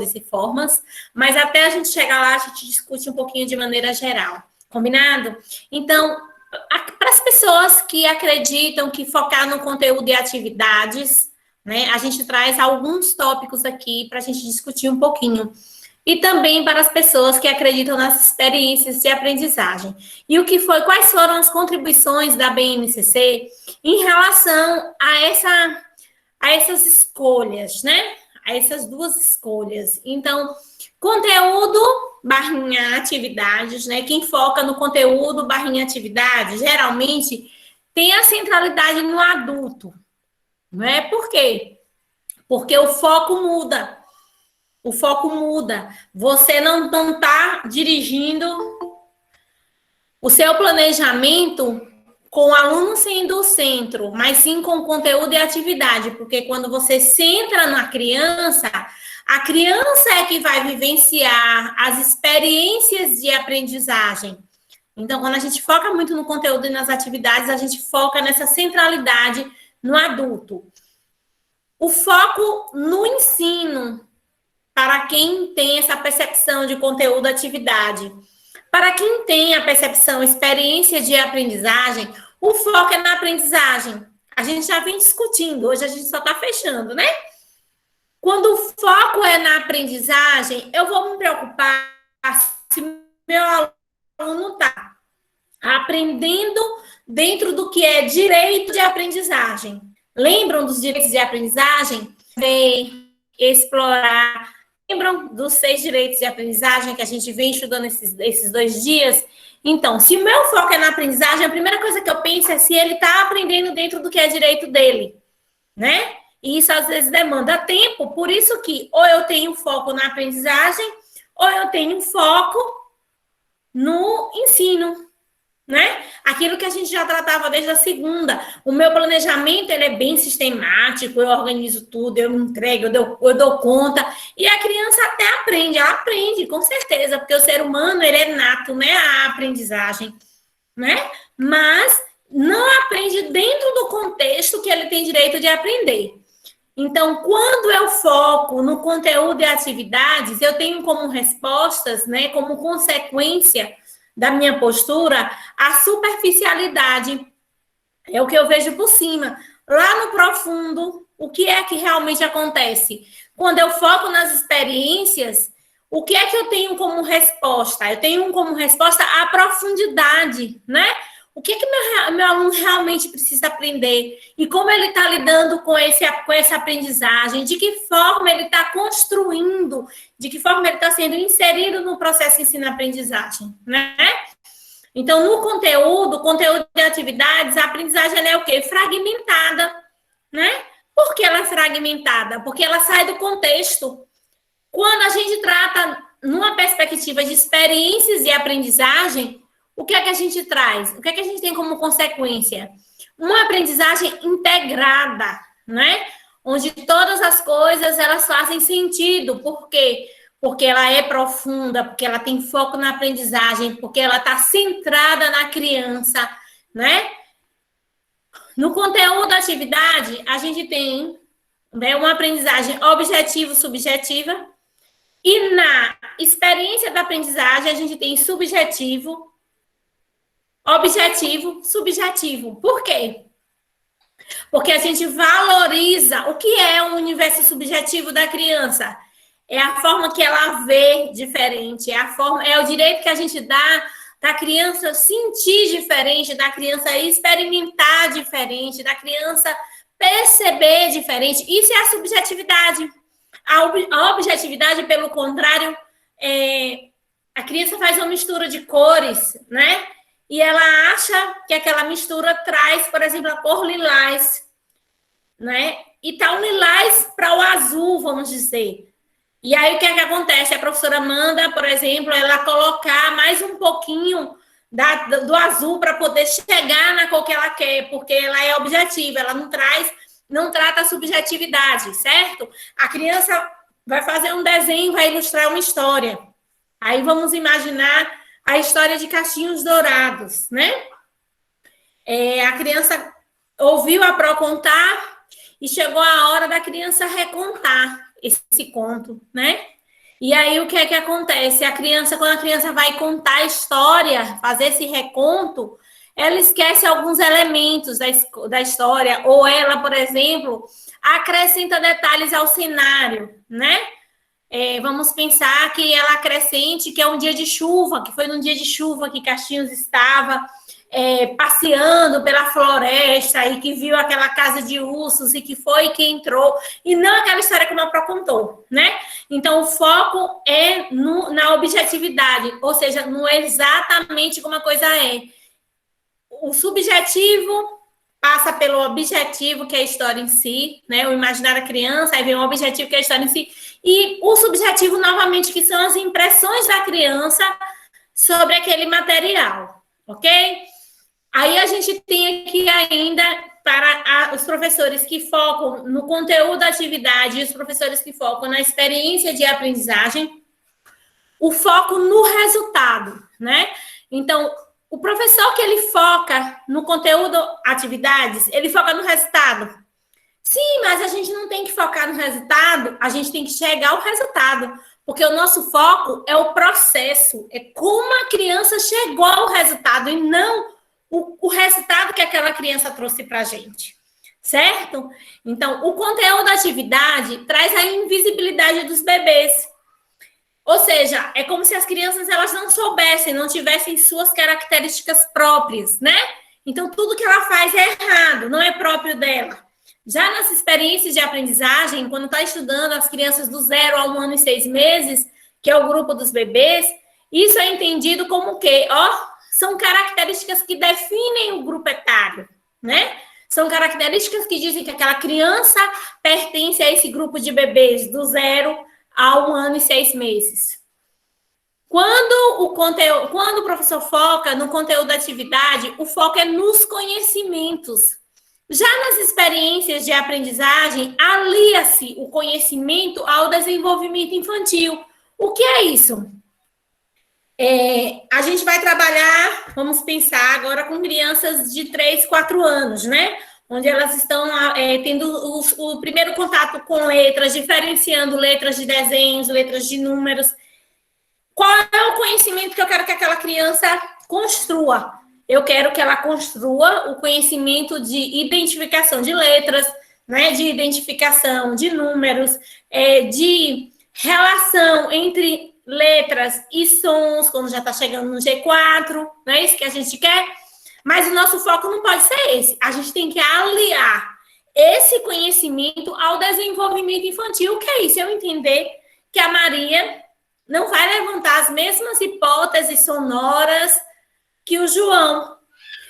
cores e formas, mas até a gente chegar lá, a gente discute um pouquinho de maneira geral. Combinado? Então, para as pessoas que acreditam que focar no conteúdo e atividades, né, a gente traz alguns tópicos aqui para a gente discutir um pouquinho. E também para as pessoas que acreditam nas experiências de aprendizagem. E quais foram as contribuições da BNCC em relação a essas escolhas, né? A essas duas escolhas. Então, conteúdo barrinha atividades, né? Quem foca no conteúdo barrinha atividades, geralmente tem a centralidade no adulto, não é? Por quê? Porque o foco muda. O foco muda. Você não está dirigindo o seu planejamento com o aluno sendo o centro, mas sim com conteúdo e atividade, porque quando você centra na criança, a criança é que vai vivenciar as experiências de aprendizagem. Então, quando a gente foca muito no conteúdo e nas atividades, a gente foca nessa centralidade no adulto. O foco no ensino, para quem tem essa percepção de conteúdo e atividade. Para quem tem a percepção, experiência de aprendizagem, o foco é na aprendizagem. A gente já vem discutindo, hoje a gente só está fechando, né? Quando o foco é na aprendizagem, eu vou me preocupar se meu aluno está aprendendo dentro do que é direito de aprendizagem. Lembram dos direitos de aprendizagem? Ver, explorar. Lembram dos 6 direitos de aprendizagem que a gente vem estudando esses 2 dias? Então, se o meu foco é na aprendizagem, a primeira coisa que eu penso é se ele está aprendendo dentro do que é direito dele, né? E isso às vezes demanda tempo, por isso que ou eu tenho foco na aprendizagem, ou eu tenho foco no ensino, né? Aquilo que a gente já tratava desde a segunda. O meu planejamento, ele é bem sistemático, eu organizo tudo, eu entrego, eu dou conta. E a criança até aprende, ela aprende, com certeza, porque o ser humano, ele é nato, né? A aprendizagem, né? Mas não aprende dentro do contexto que ele tem direito de aprender. Então, quando eu foco no conteúdo e atividades, eu tenho como respostas, né? Como consequência da minha postura, a superficialidade é o que eu vejo por cima. Lá no profundo, o que é que realmente acontece? Quando eu foco nas experiências, o que é que eu tenho como resposta? Eu tenho como resposta a profundidade, né? O que é que meu aluno realmente precisa aprender? E como ele está lidando com essa aprendizagem? De que forma ele está construindo? De que forma ele está sendo inserido no processo de ensino-aprendizagem, né? Então, no conteúdo de atividades, a aprendizagem ela é o quê? Fragmentada, né? Por que ela é fragmentada? Porque ela sai do contexto. Quando a gente trata numa perspectiva de experiências de aprendizagem, o que é que a gente traz? O que é que a gente tem como consequência? Uma aprendizagem integrada, né? Onde todas as coisas elas fazem sentido. Por quê? Porque ela é profunda, porque ela tem foco na aprendizagem, porque ela está centrada na criança, né? No conteúdo da atividade, a gente tem, né, uma aprendizagem objetivo-subjetiva, e na experiência da aprendizagem, a gente tem subjetivo, objetivo, subjetivo. Por quê? Porque a gente valoriza o que é o universo subjetivo da criança. É a forma que ela vê diferente, é o direito que a gente dá da criança sentir diferente, da criança experimentar diferente, da criança perceber diferente. Isso é a subjetividade. A objetividade, pelo contrário, a criança faz uma mistura de cores, né? E ela acha que aquela mistura traz, por exemplo, a cor lilás, né? E tá o lilás para o azul, vamos dizer. E aí, o que é que acontece? A professora manda, por exemplo, ela colocar mais um pouquinho do azul para poder chegar na cor que ela quer, porque ela é objetiva, ela não trata a subjetividade, certo? A criança vai fazer um desenho, vai ilustrar uma história. Aí vamos imaginar a história de Cachinhos Dourados, né? A criança ouviu a Pró contar e chegou a hora da criança recontar esse conto, né? E aí, o que é que acontece? Quando a criança vai contar a história, fazer esse reconto, ela esquece alguns elementos da história, ou ela, por exemplo, acrescenta detalhes ao cenário, né? Vamos pensar que ela acrescente que é um dia de chuva, que foi num dia de chuva que Caixinhos estava passeando pela floresta e que viu aquela casa de ursos e que foi que entrou, e não aquela história que o meu pró contou, né? Então, o foco é na objetividade, ou seja, no exatamente como a coisa é. O subjetivo passa pelo objetivo, que é a história em si, né? O imaginário da criança, aí vem o objetivo, que é a história em si, e o subjetivo, novamente, que são as impressões da criança sobre aquele material, ok? Aí a gente tem aqui ainda, para os professores que focam no conteúdo da atividade e os professores que focam na experiência de aprendizagem, o foco no resultado, né? Então, o professor que ele foca no conteúdo, atividades, ele foca no resultado. Sim, mas a gente não tem que focar no resultado, a gente tem que chegar ao resultado, porque o nosso foco é o processo, é como a criança chegou ao resultado e não o resultado que aquela criança trouxe para a gente, certo? Então, o conteúdo da atividade traz a invisibilidade dos bebês. Ou seja, é como se as crianças elas não soubessem, não tivessem suas características próprias, né? Então, tudo que ela faz é errado, não é próprio dela. Já nas experiências de aprendizagem, quando está estudando as crianças do 0 a 1 ano e 6 meses, que é o grupo dos bebês, isso é entendido como o quê? São características que definem o grupo etário, né? São características que dizem que aquela criança pertence a esse grupo de bebês do 0 a 1 ano e 6 meses. Quando o professor foca no conteúdo da atividade, o foco é nos conhecimentos. Já nas experiências de aprendizagem, alia-se o conhecimento ao desenvolvimento infantil. O que é isso? A gente vai trabalhar, vamos pensar agora com crianças de 3, 4 anos, né? Onde elas estão tendo o primeiro contato com letras, diferenciando letras de desenhos, letras de números. Qual é o conhecimento que eu quero que aquela criança construa? Eu quero que ela construa o conhecimento de identificação de letras, né? De identificação de números, de relação entre letras e sons, quando já está chegando no G4, não é isso que a gente quer? Mas o nosso foco não pode ser esse. A gente tem que aliar esse conhecimento ao desenvolvimento infantil. O que é isso? Eu entender que a Maria não vai levantar as mesmas hipóteses sonoras que o João.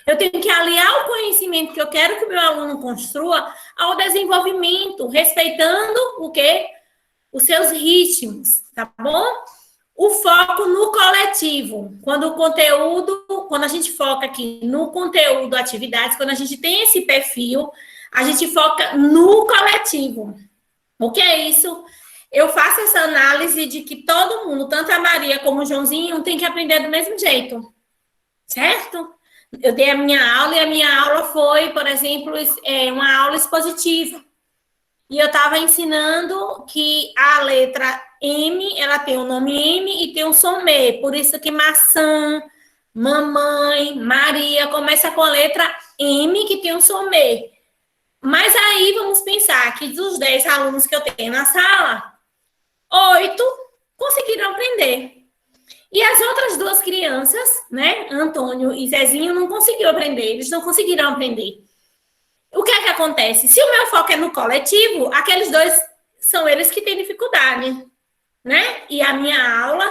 Eu tenho que aliar o conhecimento que eu quero que o meu aluno construa ao desenvolvimento, respeitando o quê? Os seus ritmos, tá bom? O foco no coletivo. Quando a gente foca aqui no conteúdo, atividades, quando a gente tem esse perfil, a gente foca no coletivo. O que é isso? Eu faço essa análise de que todo mundo, tanto a Maria como o Joãozinho, tem que aprender do mesmo jeito. Certo? Eu dei a minha aula e a minha aula foi, por exemplo, uma aula expositiva. E eu estava ensinando que a letra M, ela tem o nome M e tem um som M. Por isso que maçã, mamãe, Maria, começa com a letra M, que tem um som M. Mas aí vamos pensar que dos 10 alunos que eu tenho na sala, 8 conseguiram aprender. E as outras 2 crianças, né, Antônio e Zezinho, não conseguiram aprender, eles não conseguiram aprender. O que é que acontece? Se o meu foco é no coletivo, aqueles 2 são eles que têm dificuldade, né? E a minha aula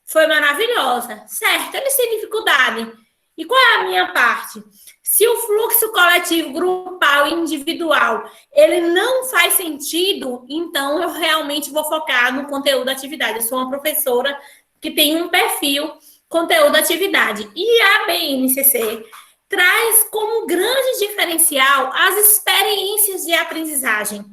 foi maravilhosa, certo? Eles têm dificuldade. E qual é a minha parte? Se o fluxo coletivo, grupal e individual, ele não faz sentido, então eu realmente vou focar no conteúdo da atividade. Eu sou uma professora que tem um perfil conteúdo atividade. E a BNCC traz como grande diferencial as experiências de aprendizagem,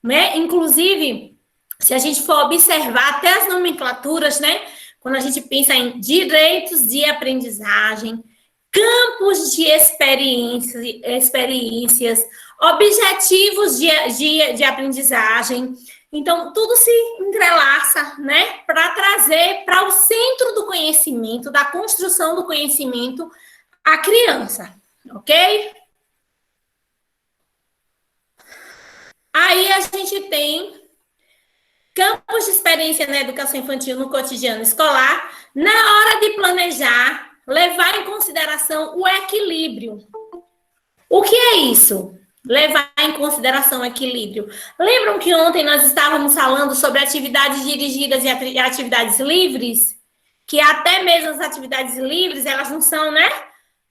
né? Inclusive, se a gente for observar até as nomenclaturas, né? Quando a gente pensa em direitos de aprendizagem, campos de experiências, objetivos de aprendizagem, Então, tudo se entrelaça, né, para trazer para o centro do conhecimento, da construção do conhecimento, a criança, ok? Aí a gente tem campos de experiência na educação infantil no cotidiano escolar, na hora de planejar, levar em consideração o equilíbrio. O que é isso? Levar em consideração o equilíbrio. Lembram que ontem nós estávamos falando sobre atividades dirigidas e atividades livres? Que até mesmo as atividades livres, elas não são, né?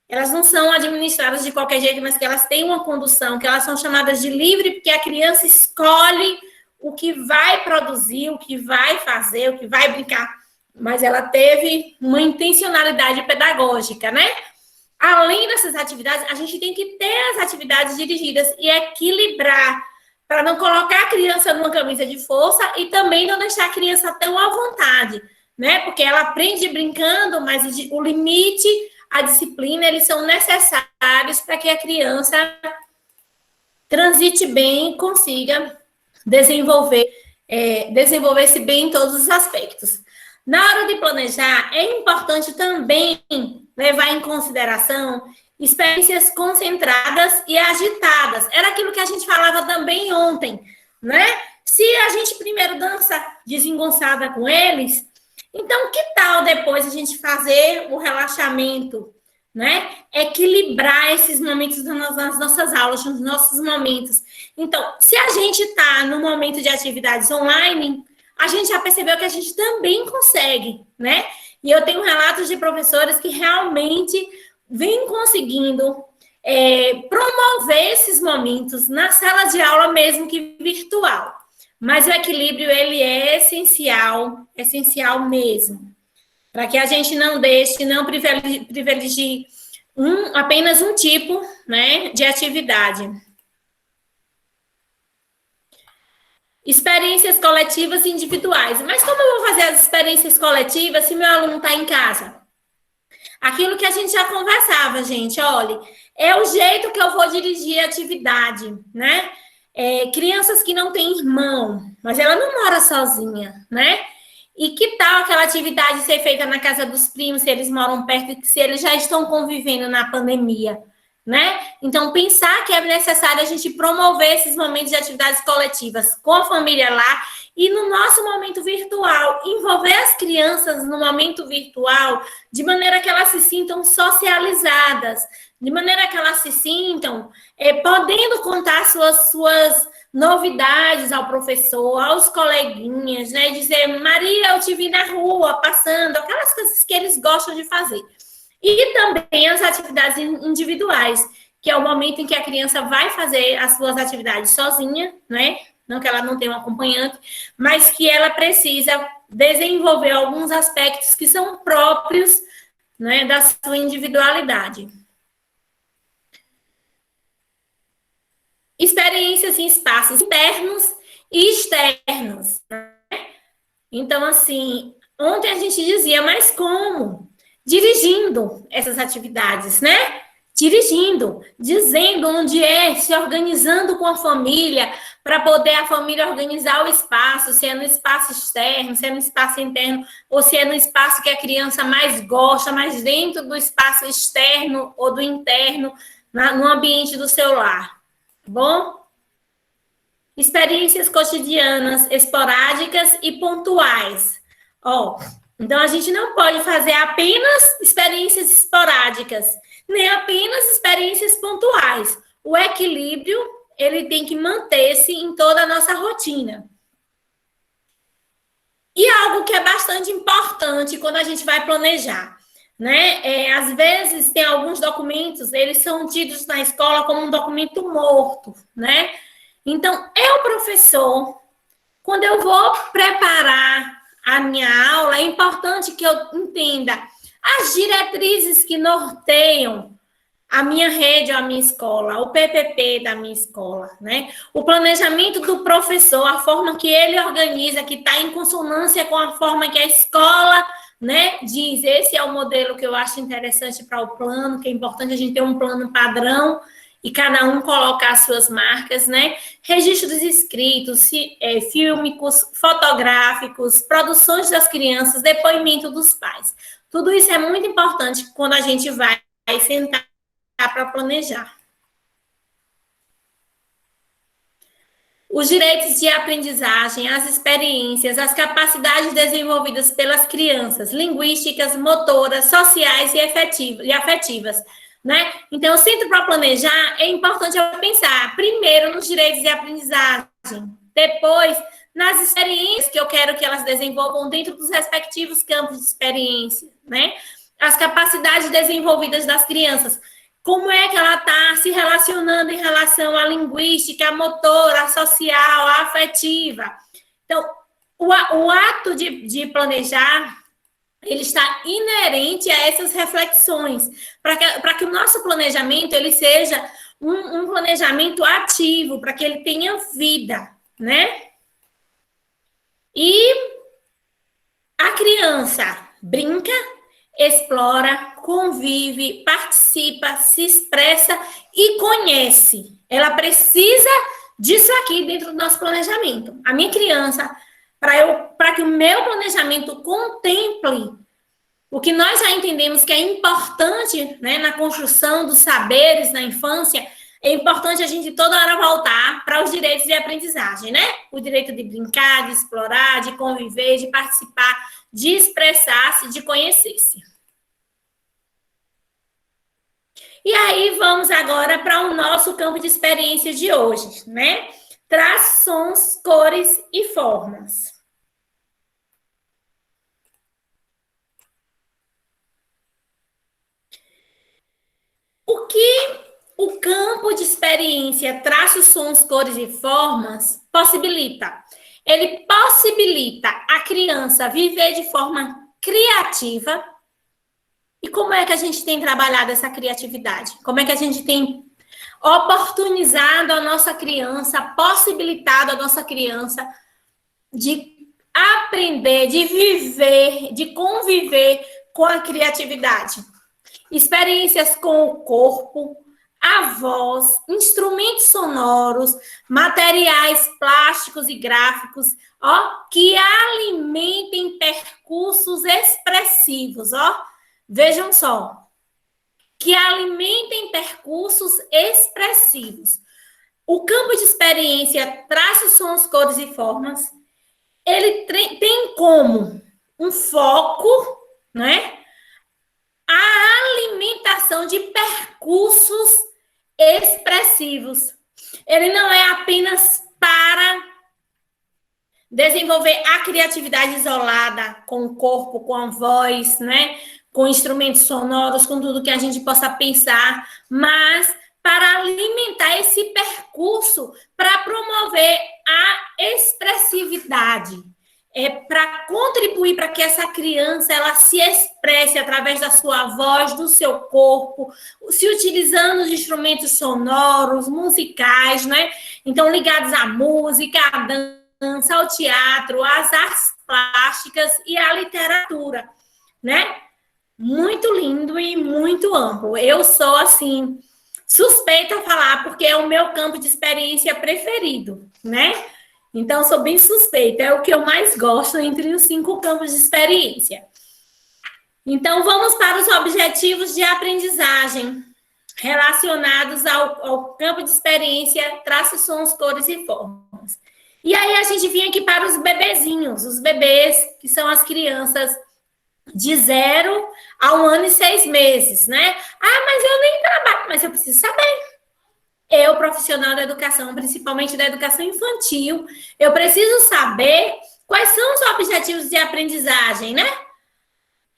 Elas não são administradas de qualquer jeito, mas que elas têm uma condução, que elas são chamadas de livre, porque a criança escolhe o que vai produzir, o que vai fazer, o que vai brincar. Mas ela teve uma intencionalidade pedagógica, né? Além dessas atividades, a gente tem que ter as atividades dirigidas e equilibrar, para não colocar a criança numa camisa de força e também não deixar a criança tão à vontade, né? Porque ela aprende brincando, mas o limite, a disciplina, eles são necessários para que a criança transite bem e consiga desenvolver-se bem em todos os aspectos. Na hora de planejar, é importante também levar em consideração experiências concentradas e agitadas. Era aquilo que a gente falava também ontem, né? Se a gente primeiro dança desengonçada com eles, então que tal depois a gente fazer o relaxamento, né? Equilibrar esses momentos nas nossas aulas, nos nossos momentos. Então, se a gente está no momento de atividades online, a gente já percebeu que a gente também consegue, né? E eu tenho relatos de professores que realmente vêm conseguindo promover esses momentos na sala de aula mesmo que virtual. Mas o equilíbrio, ele é essencial mesmo. Para que a gente não deixe, não privilegie apenas um tipo, né, de atividade. Experiências coletivas e individuais. Mas como eu vou fazer as experiências coletivas se meu aluno está em casa? Aquilo que a gente já conversava, gente, olha, é o jeito que eu vou dirigir a atividade, né? Crianças que não têm irmão, mas ela não mora sozinha, né? E que tal aquela atividade ser feita na casa dos primos, se eles moram perto, se eles já estão convivendo na pandemia, né? Então, pensar que é necessário a gente promover esses momentos de atividades coletivas com a família lá e no nosso momento virtual, envolver as crianças no momento virtual de maneira que elas se sintam socializadas, de maneira que elas se sintam podendo contar suas novidades ao professor, aos coleguinhas, né? Dizer, Maria, eu te vi na rua, passando, aquelas coisas que eles gostam de fazer. E também as atividades individuais, que é o momento em que a criança vai fazer as suas atividades sozinha, né? Não que ela não tenha um acompanhante, mas que ela precisa desenvolver alguns aspectos que são próprios, né, da sua individualidade. Experiências em espaços internos e externos, né? Então, assim, ontem a gente dizia, mas como? Dirigindo essas atividades, né? Dirigindo, dizendo onde se organizando com a família, para poder a família organizar o espaço, se é no espaço externo, se é no espaço interno, ou se é no espaço que a criança mais gosta, mas dentro do espaço externo ou do interno, no ambiente do seu lar. Bom? Experiências cotidianas, esporádicas e pontuais. Então a gente não pode fazer apenas experiências esporádicas, nem apenas experiências pontuais. O equilíbrio, ele tem que manter-se em toda a nossa rotina. E algo que é bastante importante quando a gente vai planejar, né? Às vezes tem alguns documentos, eles são tidos na escola como um documento morto, né? Então, eu, professor, quando eu vou preparar a minha aula, é importante que eu entenda as diretrizes que norteiam a minha rede, a minha escola, o PPP da minha escola, né? O planejamento do professor, a forma que ele organiza, que está em consonância com a forma que a escola, né, diz. Esse é o modelo que eu acho interessante para o plano, que é importante a gente ter um plano padrão e cada um colocar as suas marcas, né? Registros escritos, fílmicos, fotográficos, produções das crianças, depoimento dos pais. Tudo isso é muito importante quando a gente vai sentar para planejar. Os direitos de aprendizagem, as experiências, as capacidades desenvolvidas pelas crianças, linguísticas, motoras, sociais e afetivas, né? Então, o Centro para Planejar é importante eu pensar primeiro nos direitos de aprendizagem, depois nas experiências que eu quero que elas desenvolvam dentro dos respectivos campos de experiência, né? As capacidades desenvolvidas das crianças. Como é que ela está se relacionando em relação à linguística, à motora, à social, à afetiva. Então, o ato de planejar, ele está inerente a essas reflexões, para que o nosso planejamento ele seja um planejamento ativo, para que ele tenha vida, né? E a criança brinca, explora, convive, participa, se expressa e conhece. Ela precisa disso aqui dentro do nosso planejamento. A minha criança, para que o meu planejamento contemple o que nós já entendemos que é importante, né, na construção dos saberes na infância, é importante a gente toda hora voltar para os direitos de aprendizagem, né? O direito de brincar, de explorar, de conviver, de participar, de expressar-se, de conhecer-se. E aí vamos agora para o nosso campo de experiência de hoje, né? Traços, sons, cores e formas. O que o campo de experiência, traços, sons, cores e formas possibilita? Ele possibilita a criança viver de forma criativa. E como é que a gente tem trabalhado essa criatividade? Como é que a gente tem oportunizado a nossa criança, possibilitado a nossa criança de aprender, de viver, de conviver com a criatividade? Experiências com o corpo, a voz, instrumentos sonoros, materiais plásticos e gráficos, ó, que alimentem percursos expressivos, ó. Vejam só, que alimentem percursos expressivos. O campo de experiência, traços, sons, cores e formas, ele tem como um foco, né? A alimentação de percursos expressivos. Ele não é apenas para desenvolver a criatividade isolada, com o corpo, com a voz, né? Com instrumentos sonoros, com tudo que a gente possa pensar, mas para alimentar esse percurso, para promover a expressividade, para contribuir para que essa criança ela se expresse através da sua voz, do seu corpo, se utilizando de instrumentos sonoros, musicais, né? Então, ligados à música, à dança, ao teatro, às artes plásticas e à literatura, né? Muito lindo e muito amplo. Eu sou, assim, suspeita a falar, porque é o meu campo de experiência preferido, né? Então, sou bem suspeita, é o que eu mais gosto entre os 5 campos de experiência. Então, vamos para os objetivos de aprendizagem relacionados ao campo de experiência, traços, sons, cores e formas. E aí, a gente vinha aqui para os bebezinhos, os bebês, que são as crianças de 0 a 1 ano e 6 meses, né? Ah, mas eu nem trabalho, mas eu preciso saber. Eu, profissional da educação, principalmente da educação infantil, eu preciso saber quais são os objetivos de aprendizagem, né?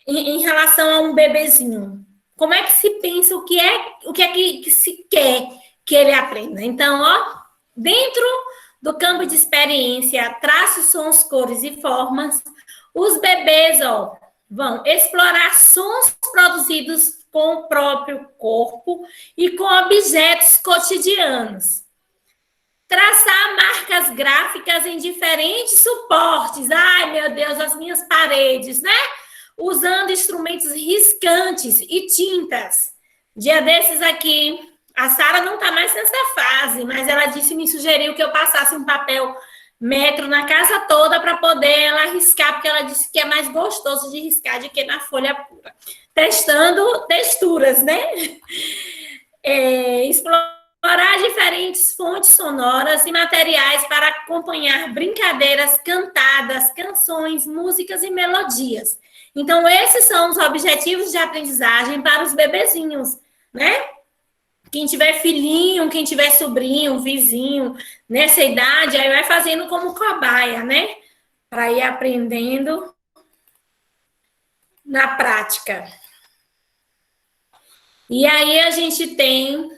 Em relação a um bebezinho. Como é que se pensa, o que é que se quer que ele aprenda? Então, ó, dentro do campo de experiência, traços, sons, cores e formas, os bebês, ó, vão explorar sons produzidos com o próprio corpo e com objetos cotidianos. Traçar marcas gráficas em diferentes suportes. Ai, meu Deus, as minhas paredes, né? Usando instrumentos riscantes e tintas. Dia desses aqui, A Sara não está mais nessa fase, mas ela disse, me sugeriu que eu passasse um papel metro na casa toda para poder ela riscar, porque ela disse que é mais gostoso de riscar do que na folha pura. Testando texturas, né? Explorar diferentes fontes sonoras e materiais para acompanhar brincadeiras cantadas, canções, músicas e melodias. Então, esses são os objetivos de aprendizagem para os bebezinhos, né? Quem tiver filhinho, quem tiver sobrinho, vizinho, nessa idade, aí vai fazendo como cobaia, né? Para ir aprendendo na prática. E aí a gente tem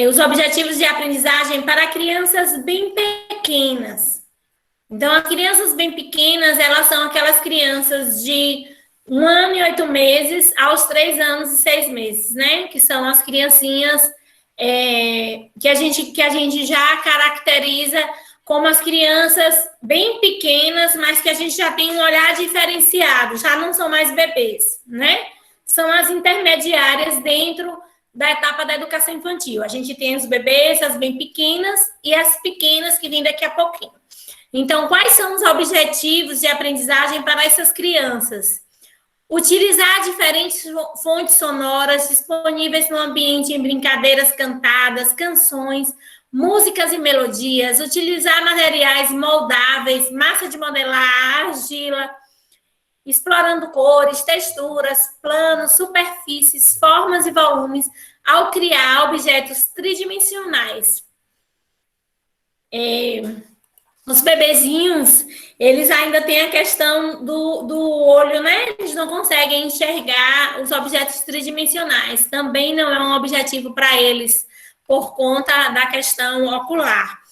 os objetivos de aprendizagem para crianças bem pequenas. Então, as crianças bem pequenas, elas são aquelas crianças de 1 ano e 8 meses aos 3 anos e 6 meses, né? Que são as criancinhas que a gente já caracteriza como as crianças bem pequenas, mas que a gente já tem um olhar diferenciado, já não são mais bebês, né? São as intermediárias dentro da etapa da educação infantil. A gente tem os bebês, as bem pequenas e as pequenas que vêm daqui a pouquinho. Então, quais são os objetivos de aprendizagem para essas crianças? Utilizar diferentes fontes sonoras disponíveis no ambiente em brincadeiras cantadas, canções, músicas e melodias. Utilizar materiais moldáveis, massa de modelar, argila, explorando cores, texturas, planos, superfícies, formas e volumes, ao criar objetos tridimensionais. Os bebezinhos, eles ainda têm a questão do olho, né? Eles não conseguem enxergar os objetos tridimensionais. Também não é um objetivo para eles, por conta da questão ocular.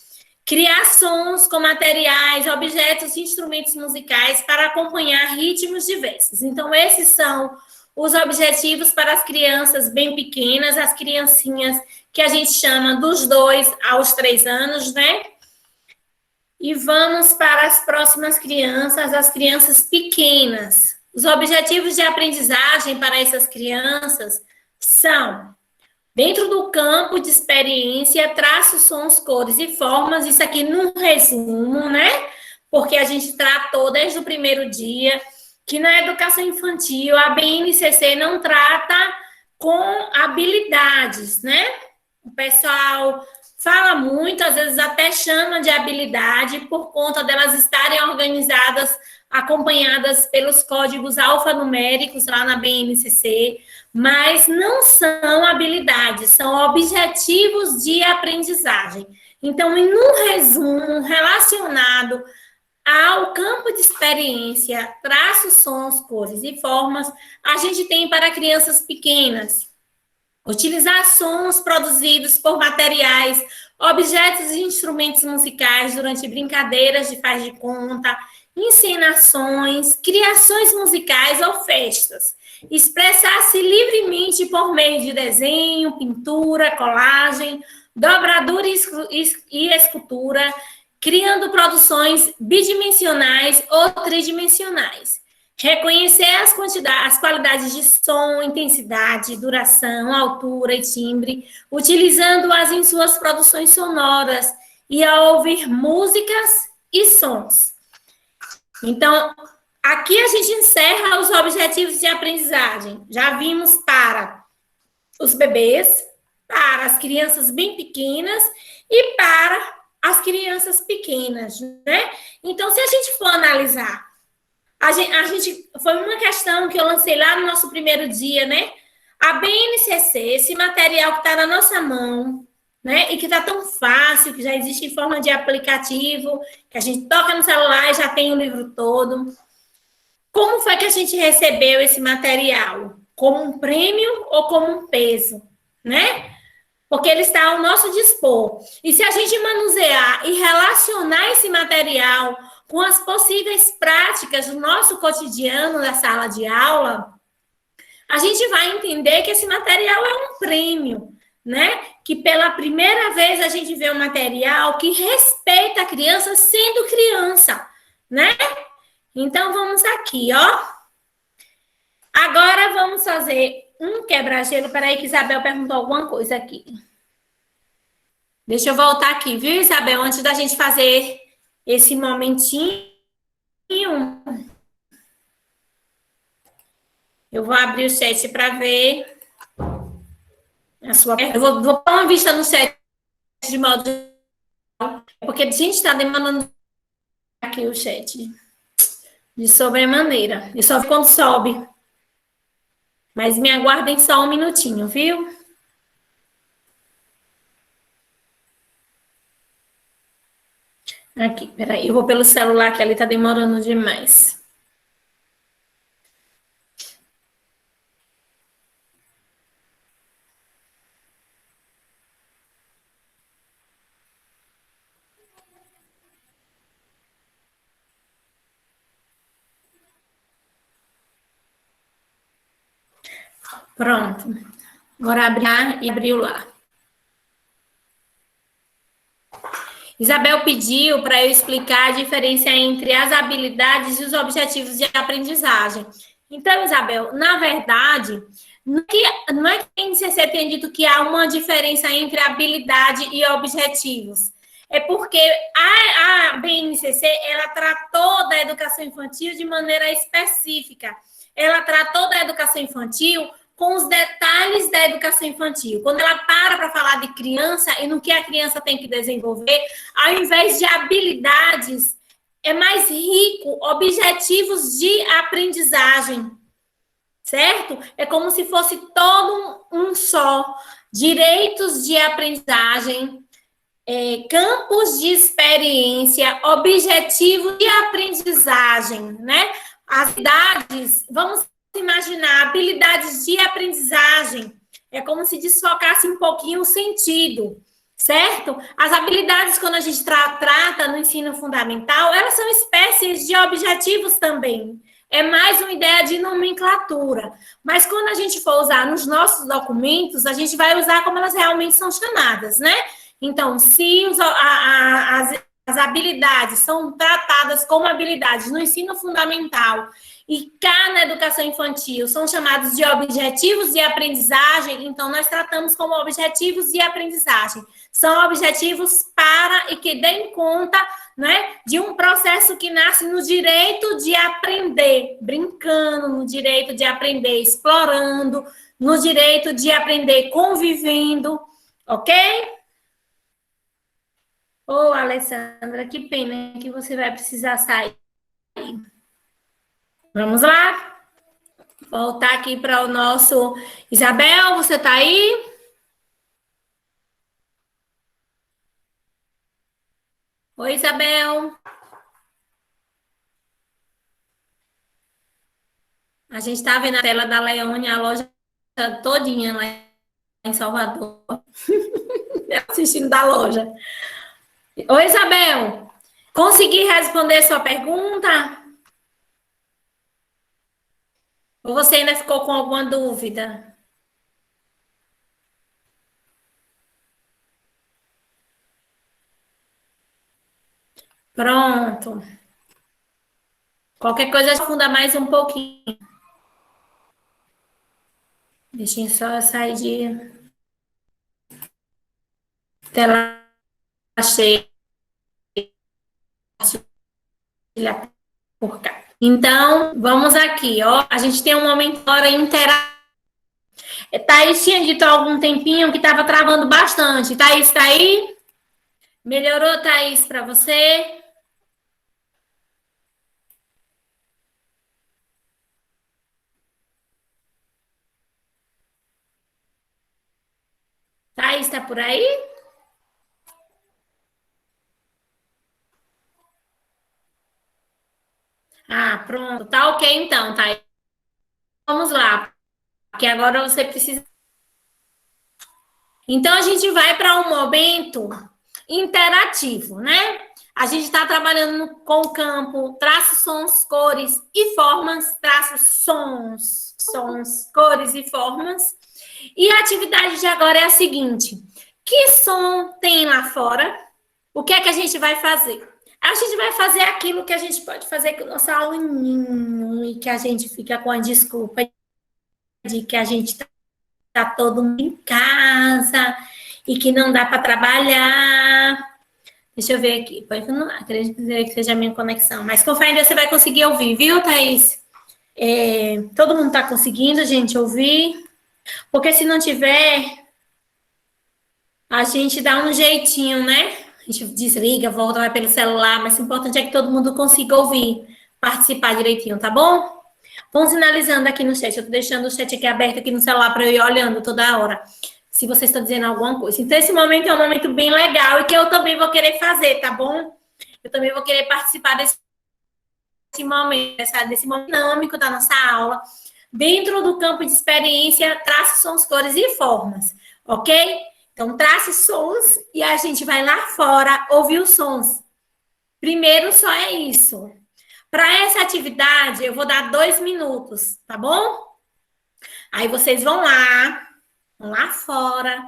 Criar sons com materiais, objetos e instrumentos musicais para acompanhar ritmos diversos. Então, esses são os objetivos para as crianças bem pequenas, as criancinhas que a gente chama dos 2 aos 3 anos, né? E vamos para as próximas crianças, as crianças pequenas. Os objetivos de aprendizagem para essas crianças são: dentro do campo de experiência, traços, sons, cores e formas. Isso aqui num resumo, né? Porque a gente tratou desde o primeiro dia que na educação infantil a BNCC não trata com habilidades, né? O pessoal fala muito, às vezes até chama de habilidade por conta delas estarem organizadas, acompanhadas pelos códigos alfanuméricos lá na BNCC, mas não são habilidades, são objetivos de aprendizagem. Então, em um resumo relacionado ao campo de experiência, traços, sons, cores e formas, a gente tem para crianças pequenas: utilizar sons produzidos por materiais, objetos e instrumentos musicais durante brincadeiras de faz de conta, encenações, criações musicais ou festas. Expressar-se livremente por meio de desenho, pintura, colagem, dobradura e escultura, criando produções bidimensionais ou tridimensionais. Reconhecer as qualidades de som, intensidade, duração, altura e timbre, utilizando-as em suas produções sonoras e a ouvir músicas e sons. Então, aqui a gente encerra os objetivos de aprendizagem. Já vimos para os bebês, para as crianças bem pequenas e para as crianças pequenas, né? Então, se a gente for analisar, a gente foi uma questão que eu lancei lá no nosso primeiro dia, né? A BNCC, esse material que está na nossa mão, né? E que está tão fácil, que já existe em forma de aplicativo, que a gente toca no celular e já tem o livro todo. Como foi que a gente recebeu esse material? Como um prêmio ou como um peso, né? Porque ele está ao nosso dispor. E se a gente manusear e relacionar esse material com as possíveis práticas do nosso cotidiano da sala de aula, a gente vai entender que esse material é um prêmio, né? Que pela primeira vez a gente vê um material que respeita a criança sendo criança, né? Então, vamos aqui, ó. Agora vamos fazer um quebra-gelo. Peraí que Isabel perguntou alguma coisa aqui. Deixa eu voltar aqui, viu, Isabel? Antes da gente fazer esse momentinho, eu vou abrir o chat para ver a sua pergunta. Eu vou dar uma vista no chat de modo geral, porque a gente está demandando aqui o chat de sobremaneira. E só quando sobe. Mas me aguardem só um minutinho, viu? Aqui, peraí. Eu vou pelo celular, que ali tá demorando demais. Pronto. Agora abrir e abriu lá. Isabel pediu para eu explicar a diferença entre as habilidades e os objetivos de aprendizagem. Então, Isabel, na verdade, não é que a NCC tem dito que há uma diferença entre habilidade e objetivos. É porque a BNCC, ela tratou da educação infantil de maneira específica. Ela tratou da educação infantil com os detalhes da educação infantil. Quando ela para falar de criança e no que a criança tem que desenvolver, ao invés de habilidades, é mais rico, objetivos de aprendizagem, certo? É como se fosse todo um só, direitos de aprendizagem, campos de experiência, objetivo de aprendizagem, né? As idades, vamos imaginar, habilidades de aprendizagem, é como se desfocasse um pouquinho o sentido, certo? As habilidades, quando a gente trata no ensino fundamental, elas são espécies de objetivos também. É mais uma ideia de nomenclatura. Mas quando a gente for usar nos nossos documentos, a gente vai usar como elas realmente são chamadas, né? Então, se as habilidades são tratadas como habilidades no ensino fundamental e cá na educação infantil são chamados de objetivos de aprendizagem, então nós tratamos como objetivos de aprendizagem. São objetivos para e que deem conta, né, de um processo que nasce no direito de aprender, brincando, no direito de aprender explorando, no direito de aprender convivendo, ok? Ô, Alessandra, que pena que você vai precisar sair. Vamos lá? Voltar aqui para o nosso... Isabel, você está aí? Oi, Isabel. A gente está vendo a tela da Leone, a loja todinha lá em Salvador. Assistindo da loja. Oi, Isabel. Consegui responder sua pergunta? Ou você ainda ficou com alguma dúvida? Pronto. Qualquer coisa, afunda mais um pouquinho. Deixa eu só sair de tela cheia por cá. Então, vamos aqui, ó. A gente tem um momento agora interativo. Thaís tinha dito há algum tempinho que estava travando bastante. Thaís, tá aí? Melhorou, Thaís, para você? Thaís, tá por aí? Ah, pronto. Tá ok, então, Thaís. Vamos lá, porque agora você precisa. Então, a gente vai para um momento interativo, né? A gente está trabalhando com o campo traços, sons, cores e formas, traços, sons, cores e formas. E a atividade de agora é a seguinte: que som tem lá fora? O que é que a gente vai fazer? A gente vai fazer aquilo que a gente pode fazer com o nosso aluninho e que a gente fica com a desculpa de que a gente está tá todo mundo em casa e que não dá para trabalhar. Deixa eu ver aqui. Pode não acredito que seja a minha conexão. Mas com fé em Deus você vai conseguir ouvir, viu, Thaís? Todo mundo está conseguindo, gente, ouvir? Porque se não tiver, a gente dá um jeitinho, né? A gente desliga, volta, vai pelo celular, mas o importante é que todo mundo consiga ouvir, participar direitinho, tá bom? Vão sinalizando aqui no chat. Eu tô deixando o chat aqui aberto aqui no celular para eu ir olhando toda hora. Se vocês estão dizendo alguma coisa. Então, esse momento é um momento bem legal e que eu também vou querer fazer, tá bom? Eu também vou querer participar desse momento, desse momento dinâmico da nossa aula. Dentro do campo de experiência, traços, sons, cores e formas, ok? Então, trace sons e a gente vai lá fora ouvir os sons. Primeiro só é isso. Para essa atividade, eu vou dar 2 minutos, tá bom? Aí vocês vão lá fora,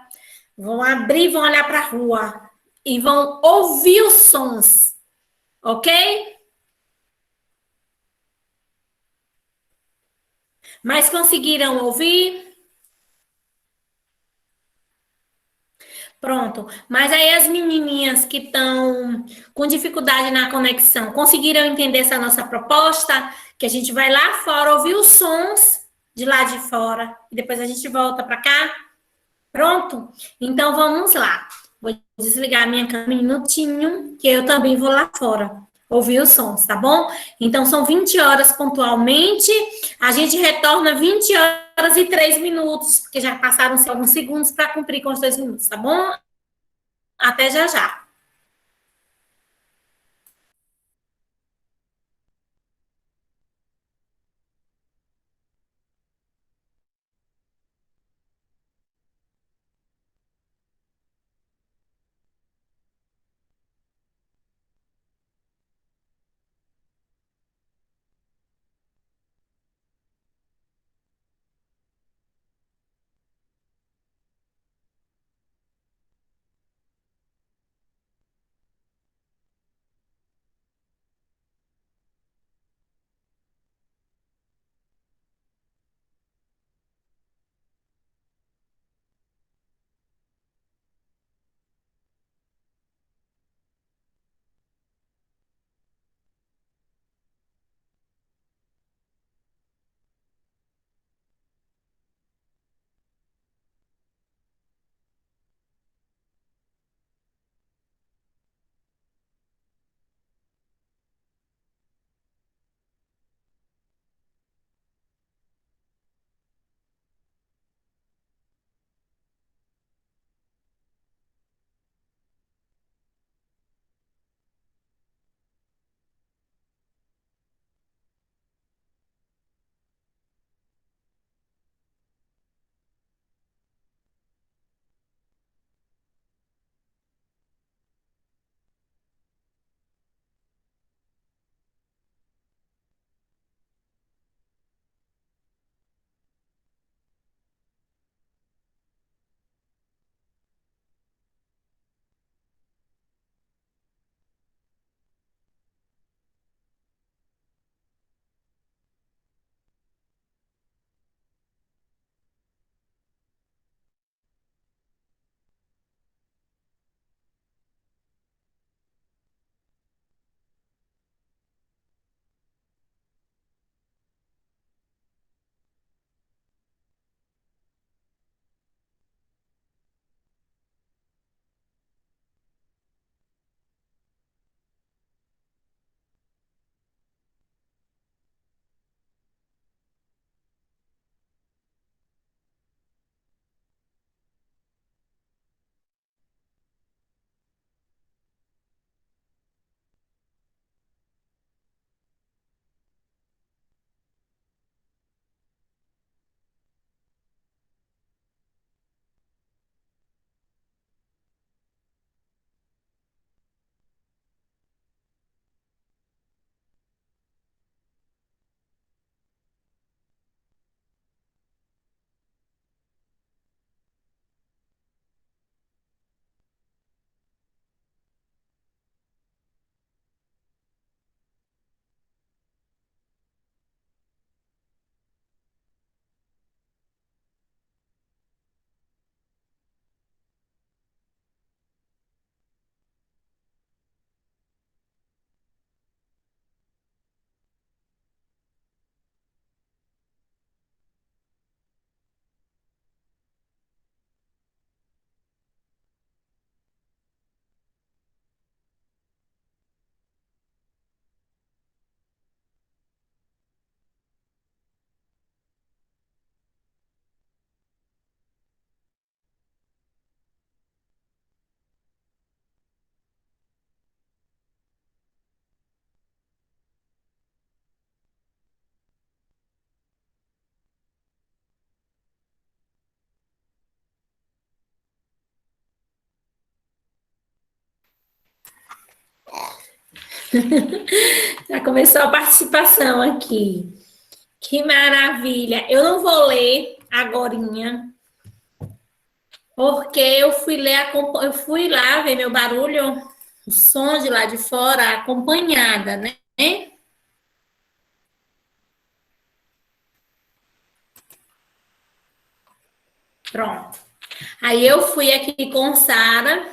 vão abrir, vão olhar para a rua e vão ouvir os sons, ok? Mas conseguiram ouvir? Pronto. Mas aí as menininhas que estão com dificuldade na conexão, conseguiram entender essa nossa proposta? Que a gente vai lá fora ouvir os sons de lá de fora e depois a gente volta para cá? Pronto? Então vamos lá. Vou desligar a minha câmera um minutinho, que eu também vou lá fora ouvir os sons, tá bom? Então são 20 horas pontualmente. A gente retorna 20 horas e 3 minutos, porque já passaram alguns segundos para cumprir com os 2 minutos, tá bom? Até já já. Já começou a participação aqui. Que maravilha. Eu não vou ler agorinha, porque eu fui lá ver meu barulho, o som de lá de fora, acompanhada, né? Pronto. Aí eu fui aqui com Sara,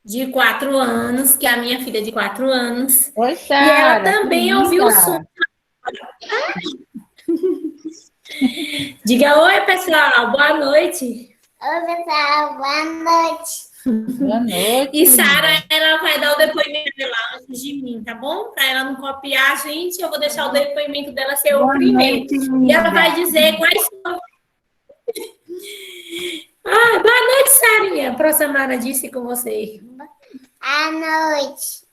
de 4 anos, que é a minha filha de 4 anos, Oi, e ela Sara, que também ouviu o som. linda! Diga oi, pessoal, boa noite. Oi, pessoal, boa noite. Boa noite, E linda. Sara, ela vai dar o depoimento dela antes de mim, tá bom? Para ela não copiar a gente, eu vou deixar o depoimento dela ser o Boa primeiro. noite, E ela linda. vai dizer quais são. Ah, boa noite, Sarinha. Para Samara disse com você. Boa noite.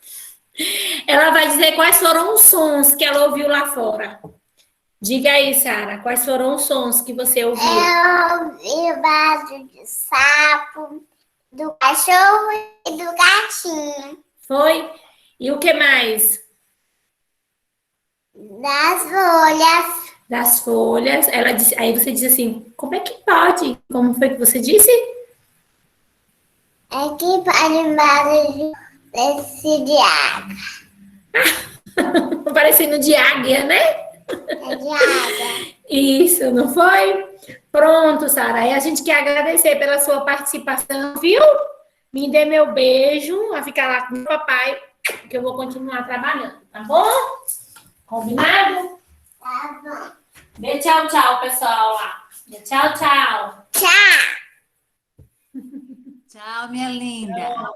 Ela vai dizer quais foram os sons que ela ouviu lá fora. Diga aí, Sara, quais foram os sons que você ouviu? Eu ouvi o barulho do sapo, do cachorro e do gatinho. Foi? E o que mais? Das folhas. Das folhas. Ela disse, aí você diz assim, como é que pode? Como foi que você disse? É que pode barulho desse de água. Parecendo de águia, né? É de água. Isso, não foi? Pronto, Sara. E a gente quer agradecer pela sua participação, viu? Me dê meu beijo, vai ficar lá com o papai, que eu vou continuar trabalhando, tá bom? Combinado? Tá bom. Dê tchau, tchau, pessoal lá. Dê tchau, tchau. Tchau. Tchau, minha linda.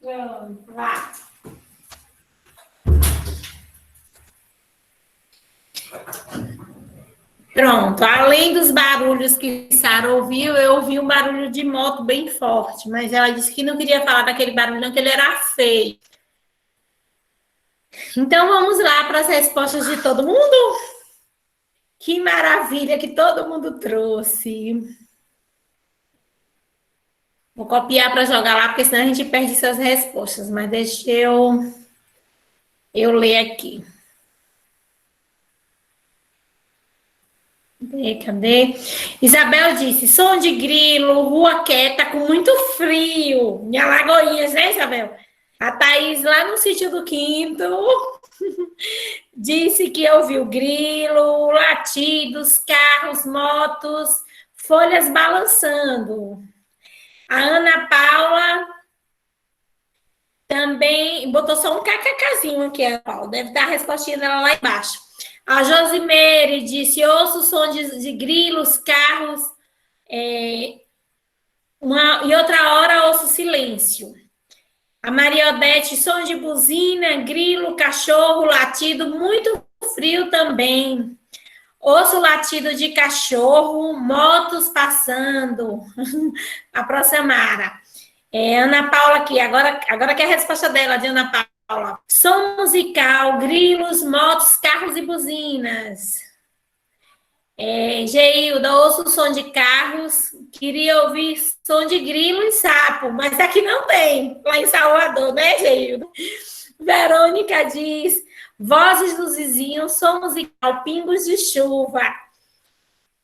Pronto, vai. Pronto, além dos barulhos que Sara ouviu, eu ouvi um barulho de moto bem forte, mas ela disse que não queria falar daquele barulho, não, que ele era feio. Então vamos lá para as respostas de todo mundo? Que maravilha que todo mundo trouxe. Vou copiar para jogar lá, porque senão a gente perde essas respostas, mas deixa eu ler aqui. Cadê? Isabel disse: som de grilo, rua quieta, com muito frio. Em Alagoinhas, né, Isabel? A Thaís, lá no sítio do Quinto, disse que ouviu grilo, latidos, carros, motos, folhas balançando. A Ana Paula também botou só um kkzinho aqui, Ana Paula. Deve estar a respostinha dela lá embaixo. A Josimere disse: ouço o som de grilos, carros, e outra hora ouço silêncio. A Maria Odete: som de buzina, grilo, cachorro, latido, muito frio também. Ouço latido de cachorro, motos passando. A Proxamara. Ana Paula aqui, agora que é a resposta dela, de Ana Paula. Som musical, grilos, motos, carros e buzinas. Geilda, ouço o som de carros, queria ouvir som de grilo e sapo, mas aqui não tem, lá em Salvador, né, Geilda? Verônica diz, vozes dos vizinhos, som musical, pingos de chuva.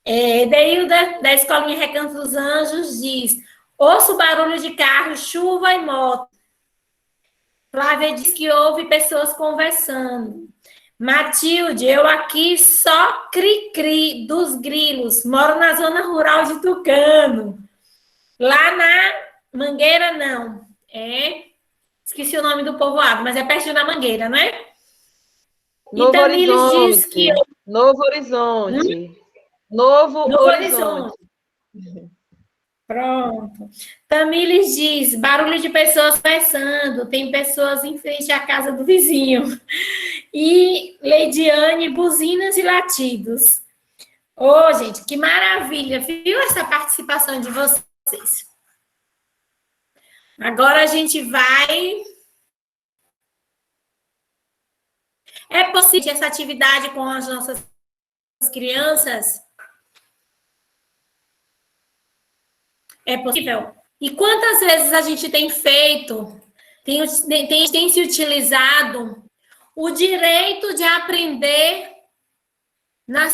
Deilda, da Escolinha Recanto dos Anjos, diz, ouço barulho de carro, chuva e moto. Flávia diz que ouve pessoas conversando. Matilde, eu aqui só cri-cri dos grilos. Moro na zona rural de Tucano. Lá na Mangueira, não. Esqueci o nome do povoado, mas é perto da Mangueira, não é? Novo Horizonte. Diz que Novo Horizonte. Novo Horizonte. Pronto. Tamires diz, barulho de pessoas conversando, tem pessoas em frente à casa do vizinho. E Leidiane, buzinas e latidos. Ô, gente, que maravilha, viu essa participação de vocês? Agora a gente vai... É possível essa atividade com as nossas crianças? É possível? E quantas vezes a gente tem feito tem se utilizado o direito de aprender na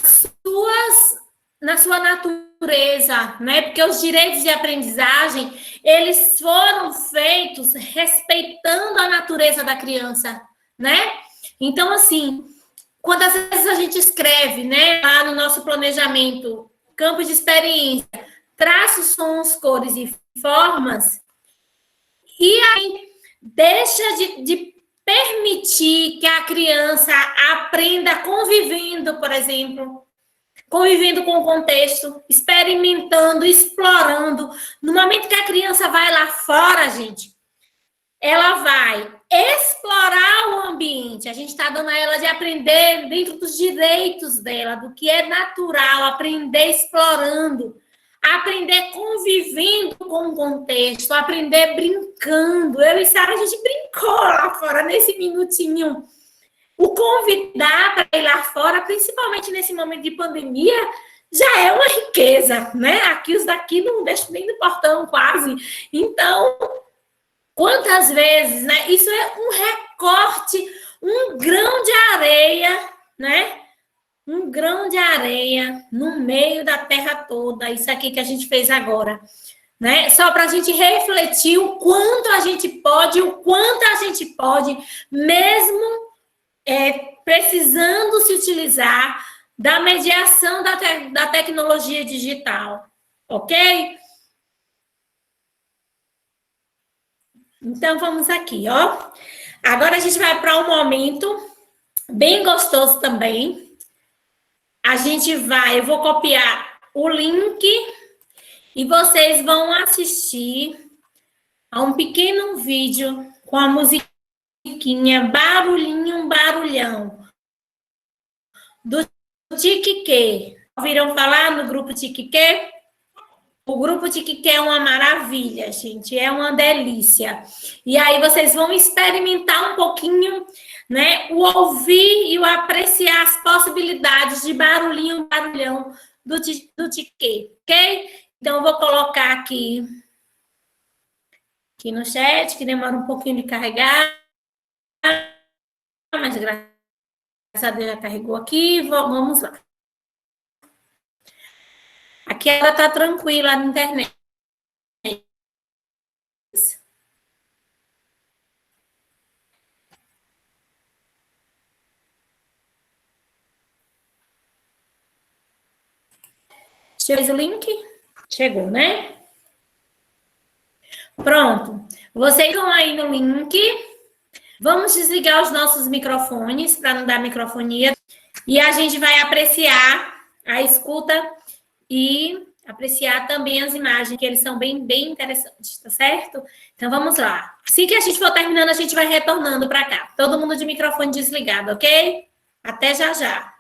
sua natureza, né? Porque os direitos de aprendizagem, eles foram feitos respeitando a natureza da criança, né? Então, assim, quando às vezes a gente escreve, né, lá no nosso planejamento, campo de experiência, traços, sons, cores e formas, e aí deixa de permitir que a criança aprenda convivendo, por exemplo, convivendo com o contexto, experimentando, explorando. No momento que a criança vai lá fora, gente, ela vai explorar o ambiente. A gente está dando a ela de aprender dentro dos direitos dela, do que é natural, aprender explorando, aprender convivendo com o contexto, aprender brincando. Eu e Sara, a gente brincou lá fora nesse minutinho. O convidar para ir lá fora, principalmente nesse momento de pandemia, já é uma riqueza, né? Aqui os daqui não deixam nem no portão quase. Então, quantas vezes, né? Isso é um recorte, um grão de areia, né? Um grão de areia no meio da terra toda. Isso aqui que a gente fez agora, né? Só para a gente refletir o quanto a gente pode, o quanto a gente pode, mesmo precisando se utilizar da mediação da tecnologia digital, ok? Então, vamos aqui, ó. Agora a gente vai para um momento bem gostoso também. Eu vou copiar o link e vocês vão assistir a um pequeno vídeo com a musiquinha Barulhinho Barulhão, do Tiquiquê. Ouviram falar no grupo Tiquiquê? O grupo Tiquiquê é uma maravilha, gente, é uma delícia. E aí vocês vão experimentar um pouquinho, né, o ouvir e o apreciar as possibilidades de barulhinho, barulhão do Tiquiquê, ok? Então, eu vou colocar aqui no chat, que demora um pouquinho de carregar, mas graças a Deus já carregou aqui, vamos lá. Aqui ela tá tranquila na internet. Chegou o link? Chegou, né? Pronto. Vocês vão aí no link. Vamos desligar os nossos microfones para não dar microfonia. E a gente vai apreciar a escuta e apreciar também as imagens, que eles são bem, bem interessantes, tá certo? Então, vamos lá. Assim que a gente for terminando, a gente vai retornando para cá. Todo mundo de microfone desligado, ok? Até já, já.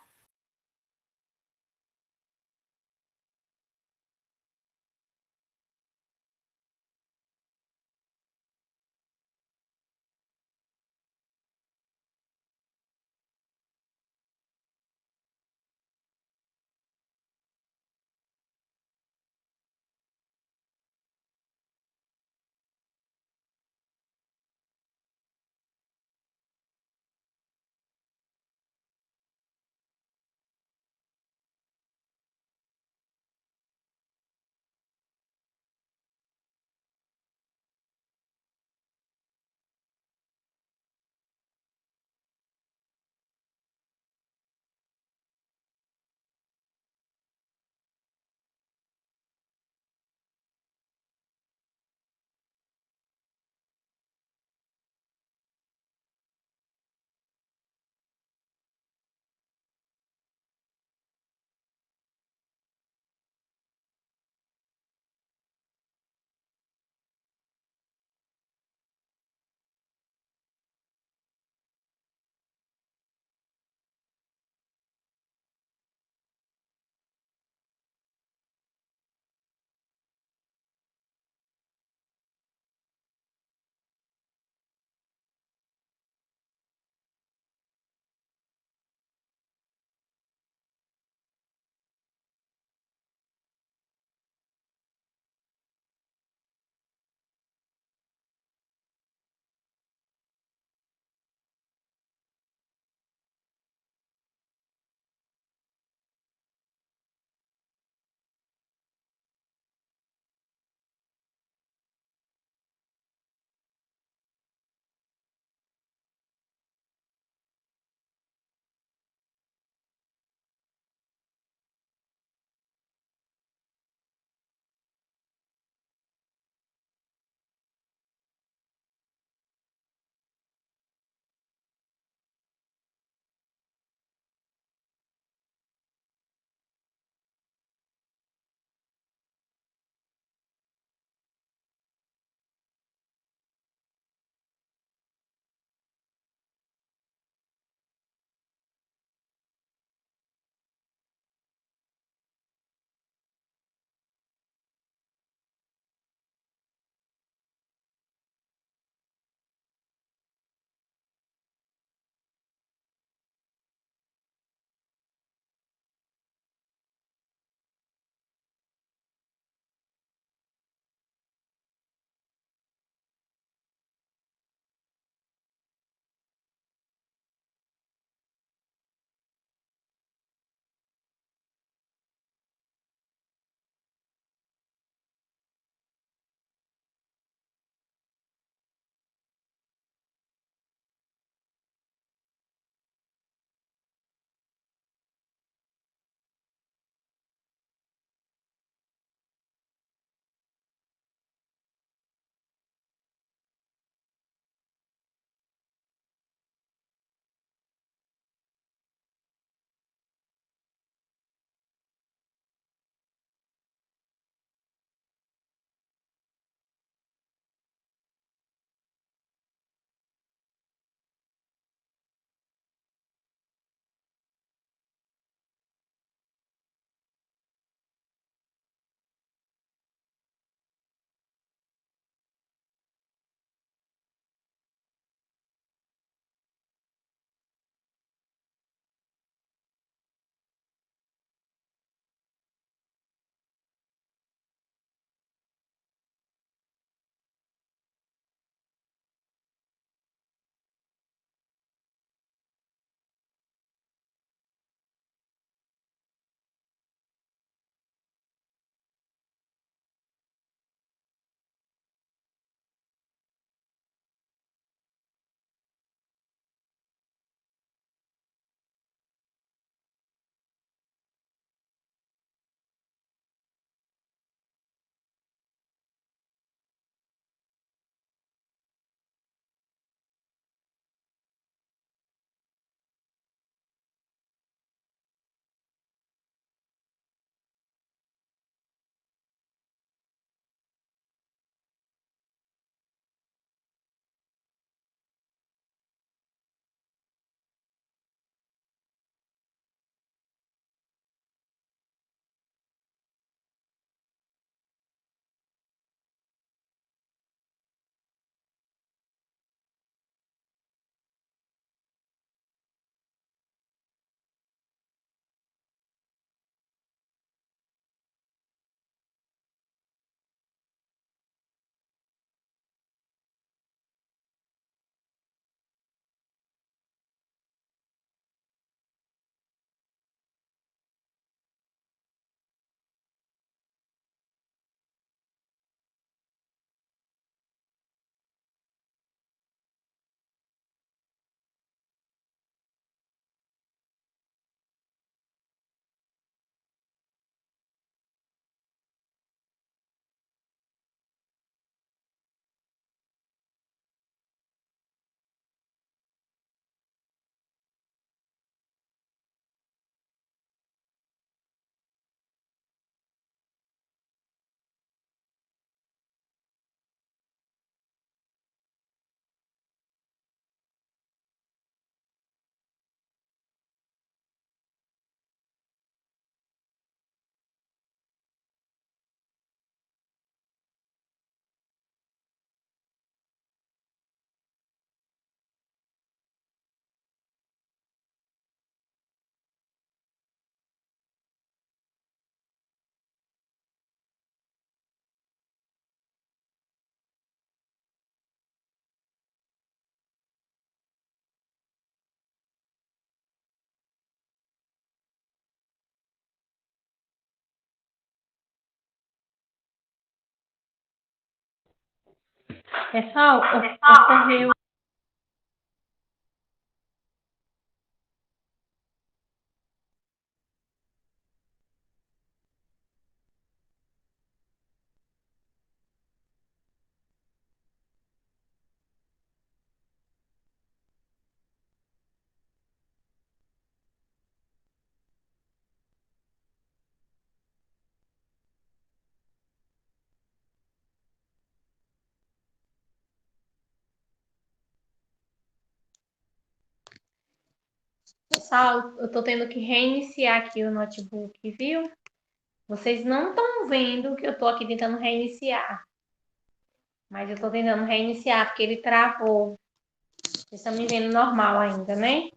Pessoal, ocorreu. Pessoal, eu tô tendo que reiniciar aqui o notebook, viu? Vocês não estão vendo que eu tô aqui tentando reiniciar. Mas eu tô tentando reiniciar porque ele travou. Vocês estão me vendo normal ainda, né?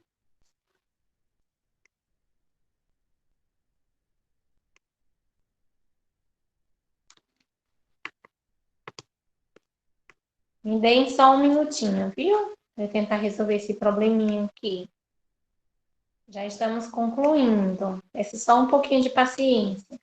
Me deem só um minutinho, viu? Vou tentar resolver esse probleminha aqui. Já estamos concluindo. Esse só um pouquinho de paciência.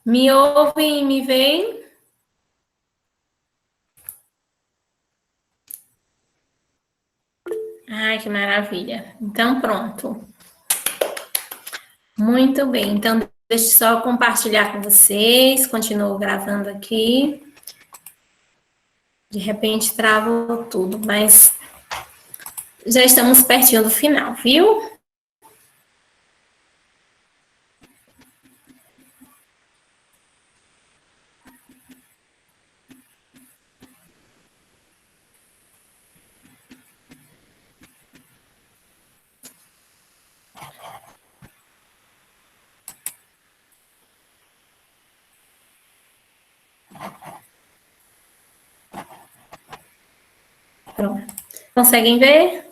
Me ouvem e me veem? Ai, que maravilha. Então, pronto. Muito bem. Então, deixa eu só compartilhar com vocês. Continuo gravando aqui. De repente, travou tudo, mas já estamos pertinho do final, viu? Pronto. Conseguem ver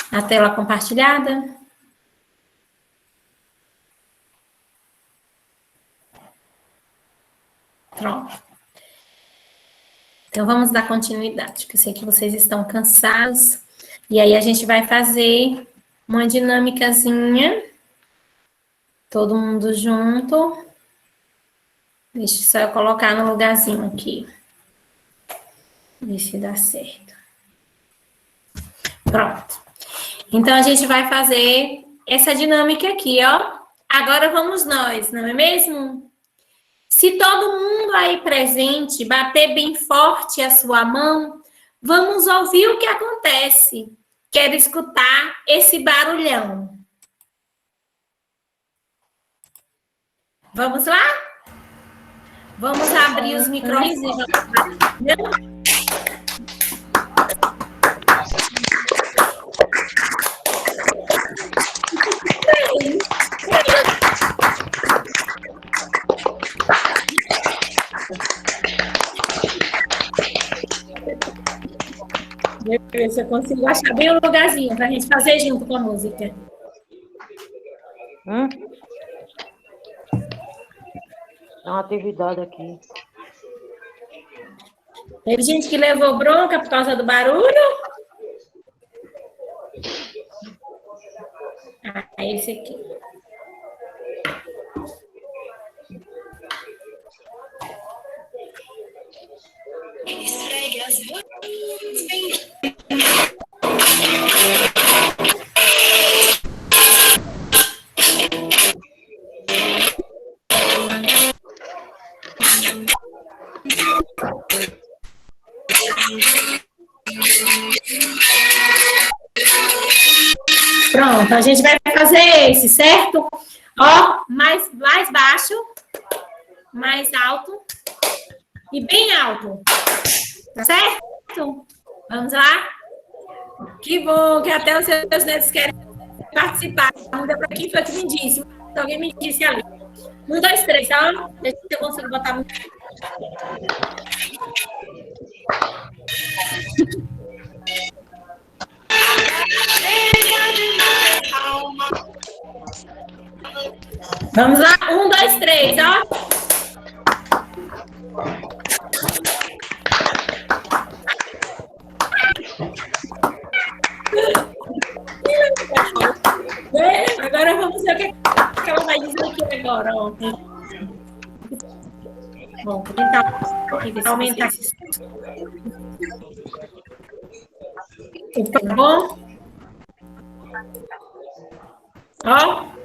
a tela compartilhada? Pronto. Então, vamos dar continuidade, porque eu sei que vocês estão cansados. E aí, a gente vai fazer uma dinâmicazinha, todo mundo junto. Deixa só eu colocar no lugarzinho aqui. Ver se dá certo. Pronto. Então, a gente vai fazer essa dinâmica aqui, ó. Agora vamos nós, não é mesmo? Se todo mundo aí presente bater bem forte a sua mão, vamos ouvir o que acontece. Quero escutar esse barulhão. Vamos lá? Vamos abrir os microfones. Deixa eu ver se eu consigo achar bem o lugarzinho para a gente fazer junto com a música. É uma atividade aqui. Teve gente que levou bronca por causa do barulho? Ah, esse aqui. Esfregue as mãos. Pronto, a gente vai fazer esse, certo? Ó, mais baixo, mais alto e bem alto. Tá certo? Vamos lá? Que bom que até os seus netos querem participar. Para quem foi que me disse? Alguém me disse ali. 1, 2, 3, tá? Deixa eu ver se eu consigo botar muito. Vamos lá? 1, 2, 3, ó. Agora vamos ver o que ela vai dizer aqui agora, ó. Bom, vou tentar aumentar. Tá bom? Ó.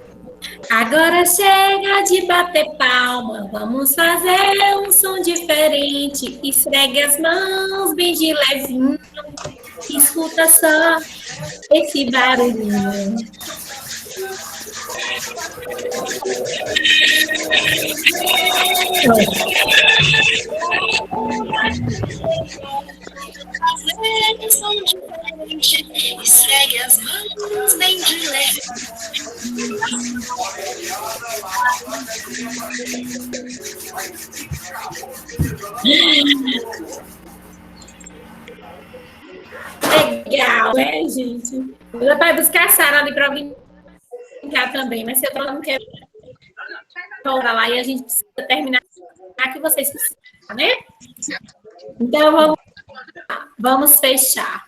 Agora chega de bater palma, vamos fazer um som diferente. Esfregue as mãos bem de levinho, escuta só esse barulhinho. Fazer um som diferente, esfregue as mãos bem de leve. Legal, né, gente? Ela vai buscar a Sara ali para brincar também, mas se eu não quero voltar lá e a gente precisa terminar que vocês precisam, né? Então, vamos fechar.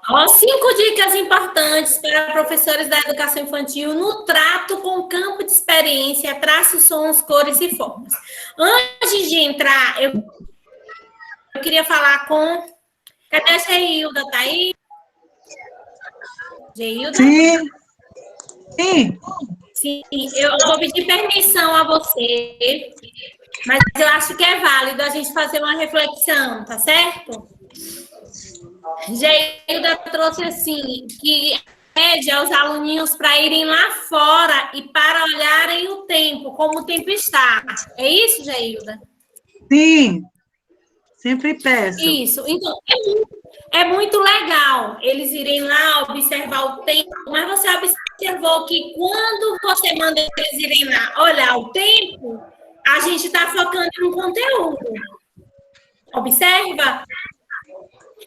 Ó, 5 dicas importantes para professores da educação infantil no trato com o campo de experiência, traços, sons, cores e formas. Antes de entrar, eu queria falar com... Cadê a Geilda? Tá aí? Geilda? Sim. Sim. Sim, eu vou pedir permissão a você, mas eu acho que é válido a gente fazer uma reflexão, tá certo? Geilda trouxe assim, que pede aos aluninhos para irem lá fora e para olharem o tempo, como o tempo está. É isso, Geilda? Sim, sempre peço. Isso, então é muito legal eles irem lá observar o tempo, mas você observou que quando você manda eles irem lá olhar o tempo, a gente está focando no conteúdo. Observa?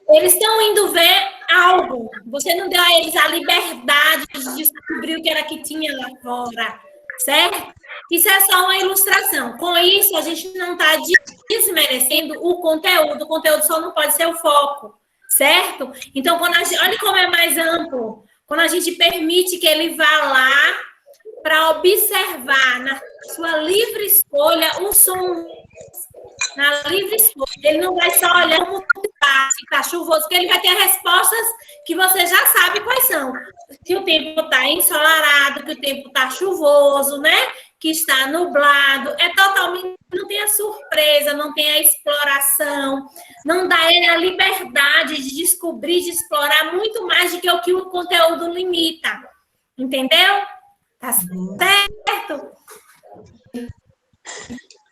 Eles estão indo ver algo. Você não deu a eles a liberdade de descobrir o que era que tinha lá fora, certo? Isso é só uma ilustração. Com isso, a gente não está desmerecendo o conteúdo. O conteúdo só não pode ser o foco, certo? Então, quando olha como é mais amplo. Quando a gente permite que ele vá lá para observar sua livre escolha, o som na livre escolha. Ele não vai só olhar como está, se está chuvoso, porque ele vai ter respostas que você já sabe quais são. Que o tempo está ensolarado, que o tempo está chuvoso, né? Que está nublado. É totalmente... Não tem a surpresa, não tem a exploração, não dá ele a liberdade de descobrir, de explorar muito mais do que o conteúdo limita. Entendeu? Tá certo?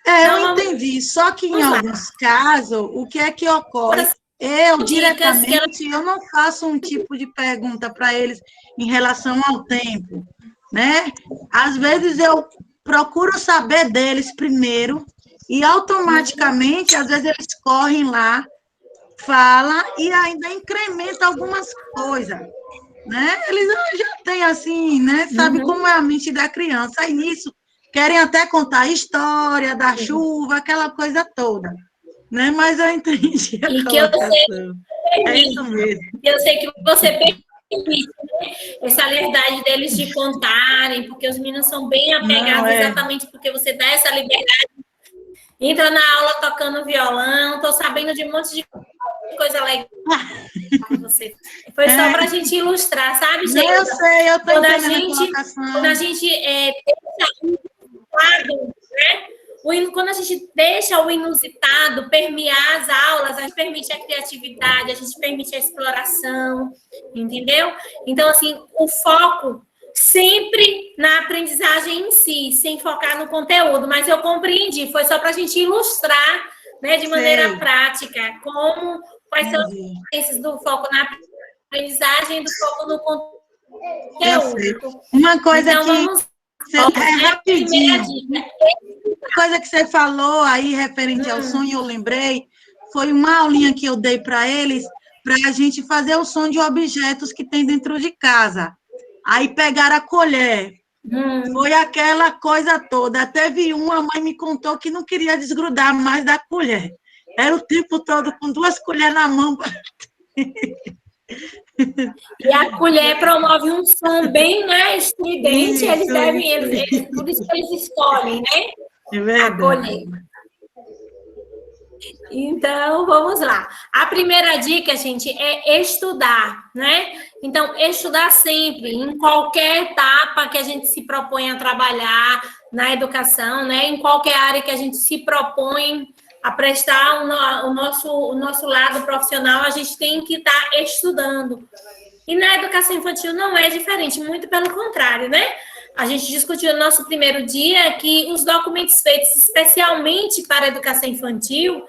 Eu entendi. Só que em alguns casos, o que é que ocorre? Eu, diretamente, eu não faço um tipo de pergunta para eles em relação ao tempo, né? Às vezes eu procuro saber deles primeiro e automaticamente, às vezes eles correm lá, falam e ainda incrementa algumas coisas, né? Eles já têm assim, né? Sabe como é a mente da criança. Aí nisso, querem até contar a história da chuva, aquela coisa toda, né? Mas eu entendi a colocação. É isso mesmo. Eu sei que você permite, né? Essa liberdade deles de contarem, porque os meninos são bem apegados exatamente porque você dá essa liberdade. Entra na aula tocando violão, estou sabendo de um monte de coisa legal que você... Foi só para a gente ilustrar, sabe, gente? Eu sei, eu estou entendendo a colocação. Quando a gente deixa o lado, né? Quando a gente deixa o inusitado permear as aulas, a gente permite a criatividade, a gente permite a exploração, entendeu? Então, assim, o foco sempre na aprendizagem em si, sem focar no conteúdo, mas eu compreendi, foi só para a gente ilustrar, né, de maneira prática, quais são as diferenças do foco na aprendizagem e do foco no conteúdo. Uma coisa então, rapidinho. Uma coisa que você falou aí, referente ao sonho, eu lembrei, foi uma aulinha que eu dei para eles, para a gente fazer o som de objetos que tem dentro de casa. Aí pegaram a colher. Foi aquela coisa toda. Teve a mãe me contou que não queria desgrudar mais da colher. Era o tempo todo com 2 colheres na mão. E a colher promove um som bem, né, estridente. Por isso que eles escolhem, né? É verdade. A colher. Então, vamos lá. A primeira dica, gente, é estudar, né? Então, estudar sempre, em qualquer etapa que a gente se propõe a trabalhar na educação, né? Em qualquer área que a gente se propõe a prestar o nosso lado profissional, a gente tem que estar estudando. E na educação infantil não é diferente, muito pelo contrário, né? A gente discutiu no nosso primeiro dia que os documentos feitos especialmente para a educação infantil,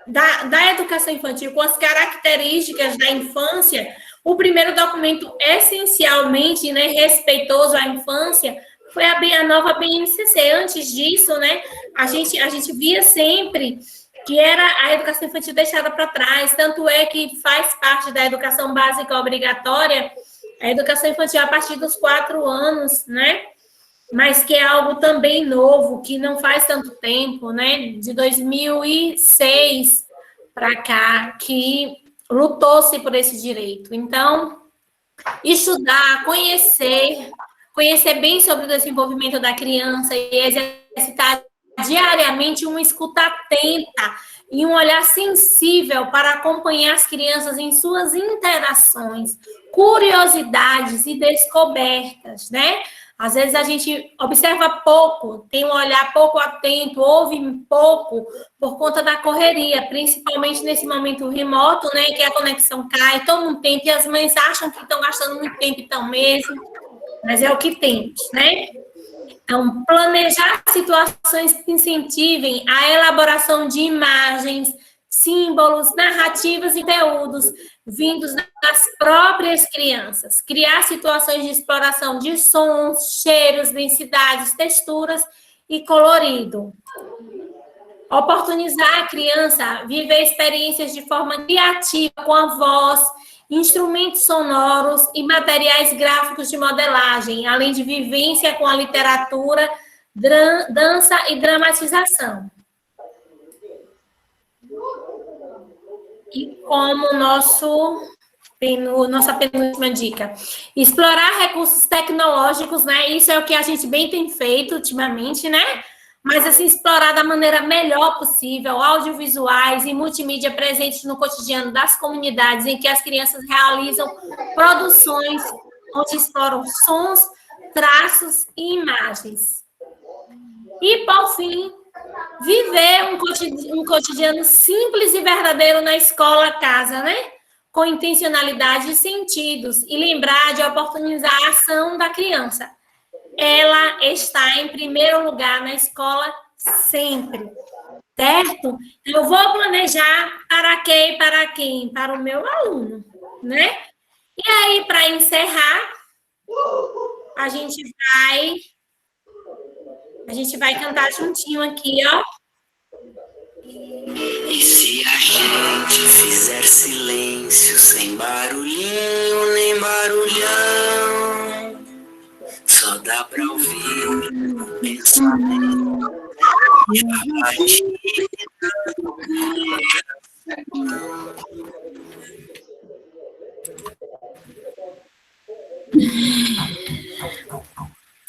da educação infantil, com as características da infância, o primeiro documento essencialmente, né, respeitoso à infância foi a nova BNCC. Antes disso, né, a gente via sempre que era a educação infantil deixada para trás, tanto é que faz parte da educação básica obrigatória, a educação infantil a partir dos 4 anos, né? Mas que é algo também novo, que não faz tanto tempo, né? De 2006 para cá, que lutou-se por esse direito. Então, estudar, conhecer bem sobre o desenvolvimento da criança e exercitar diariamente uma escuta atenta e um olhar sensível para acompanhar as crianças em suas interações, curiosidades e descobertas, né? Às vezes a gente observa pouco, tem um olhar pouco atento, ouve pouco por conta da correria, principalmente nesse momento remoto, né, que a conexão cai, toma um tempo e as mães acham que estão gastando muito tempo, então mesmo, mas é o que temos, né? Então, planejar situações que incentivem a elaboração de imagens, símbolos, narrativas e conteúdos vindos das próprias crianças. Criar situações de exploração de sons, cheiros, densidades, texturas e colorido. Oportunizar a criança a viver experiências de forma criativa com a voz, instrumentos sonoros e materiais gráficos de modelagem, além de vivência com a literatura, dança e dramatização. E como nosso Nossa penúltima dica. Explorar recursos tecnológicos, né? Isso é o que a gente bem tem feito ultimamente, né? Mas, assim, explorar da maneira melhor possível, audiovisuais e multimídia presentes no cotidiano das comunidades em que as crianças realizam produções onde exploram sons, traços e imagens. E, por fim, viver um cotidiano simples e verdadeiro na escola, casa, né? Com intencionalidade e sentidos, e lembrar de oportunizar a ação da criança. Ela está em primeiro lugar na escola sempre, certo? Eu vou planejar para quem, para quem? Para o meu aluno, né? E aí, para encerrar, a gente vai cantar juntinho aqui, ó. E se a gente fizer silêncio, sem barulhinho nem barulhão, só dá pra ouvir o pensamento e a batida do coração.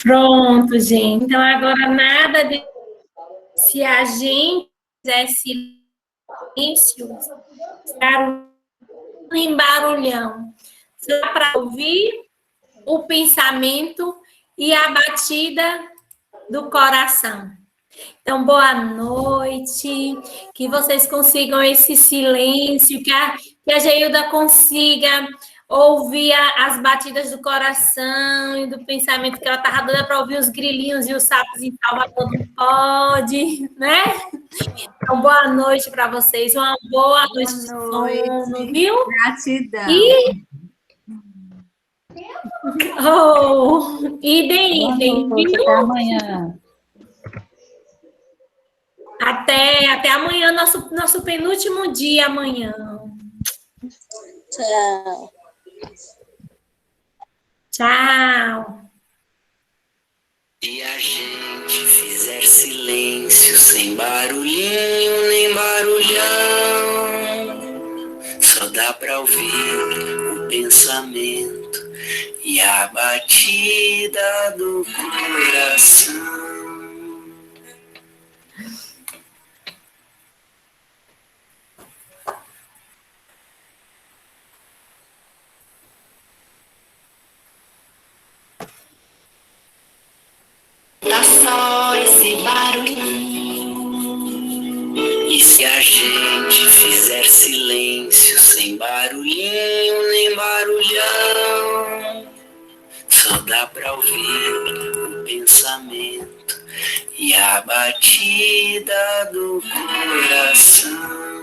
Pronto, gente. Então, agora nada de... Se a gente fizer silêncio, em barulhão, dá para ouvir o pensamento e a batida do coração. Então, boa noite, que vocês consigam esse silêncio, que a Geilda consiga ouvir as batidas do coração e do pensamento, que ela estava doida para ouvir os grilinhos e os sapos em Salvador, não pode, né? Então, boa noite para vocês, uma boa noite de sono, viu? Gratidão. Idem, viu? Até amanhã. Até amanhã, nosso penúltimo dia amanhã. Tchau. Tchau. Se a gente fizer silêncio, sem barulhinho nem barulhão, só dá pra ouvir o pensamento e a batida do coração. Tá só esse barulhinho. E se a gente fizer silêncio, sem barulhinho nem barulhão, só dá pra ouvir o pensamento e a batida do coração.